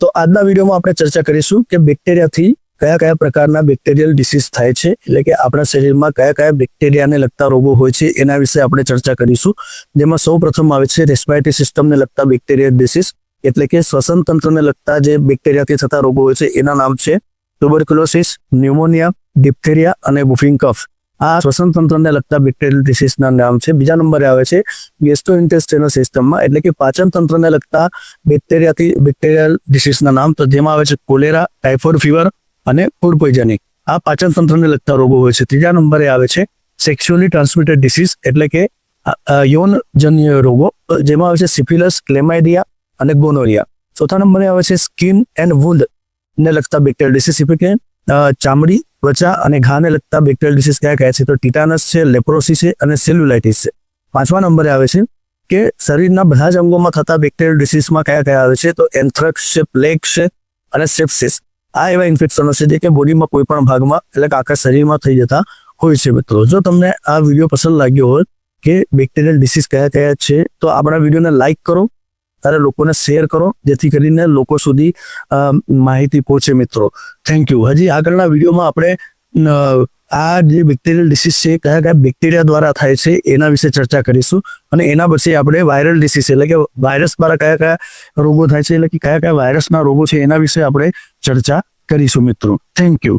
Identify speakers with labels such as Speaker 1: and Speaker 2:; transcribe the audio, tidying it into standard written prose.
Speaker 1: તો આજના વિડીયોમાં આપણે ચર્ચા કરીશું કે બેક્ટેરિયાથી કયા કયા પ્રકારના બેક્ટેરિયલ ડિસીઝ થાય છે, એટલે કે આપણા શરીરમાં કયા કયા બેક્ટેરિયાને લગતા રોગો હોય છે એના વિશે આપણે ચર્ચા કરીશું. જેમાં સૌ પ્રથમ આવે છે રેસ્પિરેટરી સિસ્ટમને લગતા બેક્ટેરિયલ ડિસીઝ, એટલે કે શ્વસન તંત્રને લગતા જે બેક્ટેરિયાથી થતા રોગો હોય છે એના નામ છે ટ્યુબરક્યુલોસિસ, ન્યુમોનિયા, ડિપ્થેરિયા અને વુફિંગ કફ. આ શ્વસન તંત્રને લગતા બેક્ટેરિયલ ડિસીઝના નામ છે. બીજા નંબરે આવે છે ગેસ્ટ્રોઇન્ટેસ્ટાઇનલ સિસ્ટમમાં, એટલે કે પાચન તંત્રને લગતા બેક્ટેરિયલ ડિસીઝના નામ, તો જેમાં આવે છે કોલેરા, ટાઇફોઇડ ફીવર અને ફૂડ પોઈઝનિંગ. આ પાચન તંત્રને લગતા રોગો હોય છે. ત્રીજા નંબરે આવે છે સેક્સ્યુઅલી ટ્રાન્સમિટેડ ડિસીઝ, એટલે કે યૌનજન્ય રોગો, જેમાં આવે છે સિફિલિસ, ક્લેમાઇડિયા અને ગોનોરિયા. ચોથા નંબરે આવે છે સ્કિન એન્ડ વુન્ડ ને લગતા બેક્ટેરિયલ ડિસીઝ, એટલે કે ચામડી, ત્વચા અને ઘાને લગતા બેક્ટેરિયલ ડિસીઝ કયા કયા છે, તો ટીટાનસ છે, લેપ્રોસી છે અને સેલ્યુલાઇટિસ છે. પાંચમા નંબરે આવે છે કે શરીરના બધા જ અંગોમાં થતા બેક્ટેરિયલ ડિસીઝમાં કયા કયા આવે છે, તો એન્થ્રેક્સ છે, પ્લેગ છે અને સેપ્સિસ. આ એવા ઇન્ફેક્શનો છે જે કે બોડીમાં કોઈ પણ ભાગમાં, એટલે કે આખા શરીરમાં થઈ જતા હોય છે. મિત્રો, જો તમને આ વિડીયો પસંદ લાગ્યો હોય કે બેક્ટેરિયલ ડિસીઝ કયા કયા છે, તો આપણા વિડીયોને લાઇક કરો અને લોકોને શેર કરો, જેથી કરીને લોકો સુધી માહિતી પહોંચે. મિત્રો, થેન્ક યુ. હજી આગળના વિડીયોમાં આપણે આ જે બેક્ટેરિયલ ડિસીઝ છે કયા કયા બેક્ટેરિયા દ્વારા થાય છે એના વિશે ચર્ચા કરીશું, અને એના પછી આપણે વાયરલ ડિસીઝ, એટલે કે વાયરસ દ્વારા કયા કયા રોગો થાય છે, એટલે કે કયા કયા વાયરસના રોગો છે એના વિશે આપણે ચર્ચા કરીશું. મિત્રો, થેન્ક યુ.